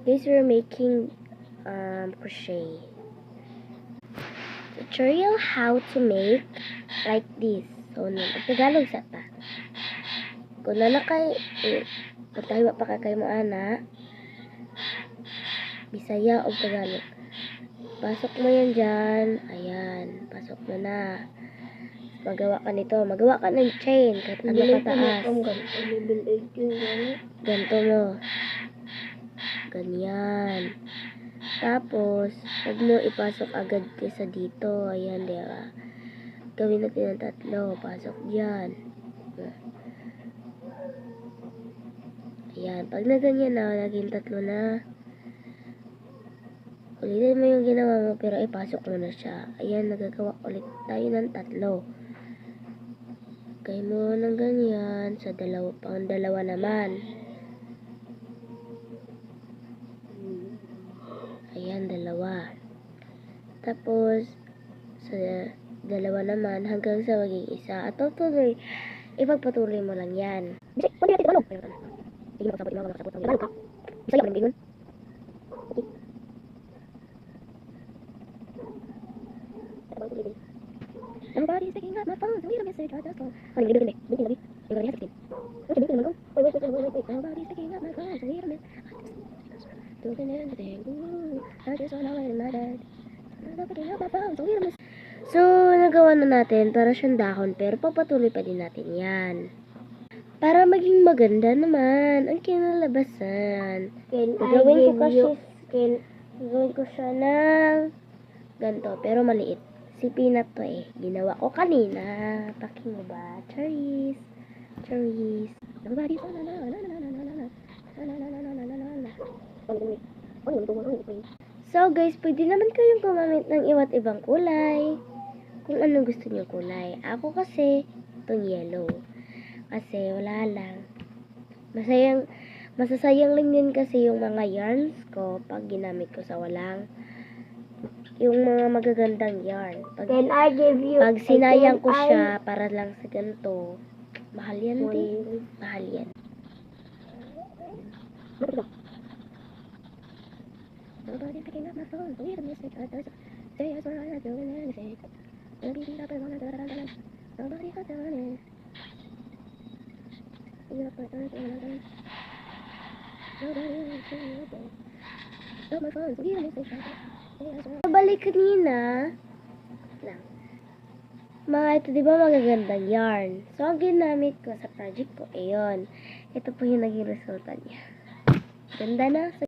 Guys, we're making crochet. Tutorial how to make like this. So, Tagalog sa ta. Kung na kay pagtahiwa pa kay mo ana, Bisaya o Tagalog. Pasok mo yan dyan. Ayan, pasok mo na. Magawa ka nito. Magawa ka ng chain kahit ano kataas. Ganito mo. Ganyan. Tapos, huwag mo ipasok agad sa dito. Ayan, diba? Gawin natin ng 3. Pasok dyan. Ayan. Pag na ganyan na, naging 3 na. Ulitin mo yung ginawa mo, pero ipasok mo na siya. Ayan, nagagawa ulit tayo ng 3. Gawin mo ng ganyan. Sa pang dalawa naman. Ayan, 2. Tapos, sa 2 naman, hanggang sa maging 1. At tutuloy, ipagpatuloy mo lang yan. Bisay, pwede natin ibalog. Sige, magsabot mo, magsabot mo. Ibalog ka. Bisay, yung bingon. Okay. Nobody's picking up my phone, so leave a message, I just call. Ano, hindi. Binti. Yung gawin natin. Okay, binti naman ko. Wait. Nobody's picking up my phone, so leave a message. Doing anything, ooh, I just wanna let it my dad. Nobody's picking up my phone, so leave a message. So, nagawa na natin para siyang dahon, pero papatuloy pa din natin yan. Para maging maganda naman ang kinalabasan. Gagawin ko siya ng ganito, pero maliit. Si Peanut to eh. Ginawa ko kanina. Paki mo ba? Cherries. Nobody's So guys, pwede naman kayong gumamit ng iba't ibang kulay. Kung ano gusto niyo kulay. Ako kasi, itong yellow. Kasi wala lang. Masasayang lang din kasi yung mga yarns ko pag ginamit ko sa walang yung mga magagandang yarn. Pag sinayang ko siya para lang sa ganito, mahal yan din. Mahal yan. Nobody's picking up my phone, so leave a message, I just say yes or I'm not doing anything. Nobody's up and nobody's up and Balik kanina lang. Mga ito, di ba magagandang yarn? So, ang ginamit ko sa project ko, ayun. Ito po yung naging resulta niya. Ganda na.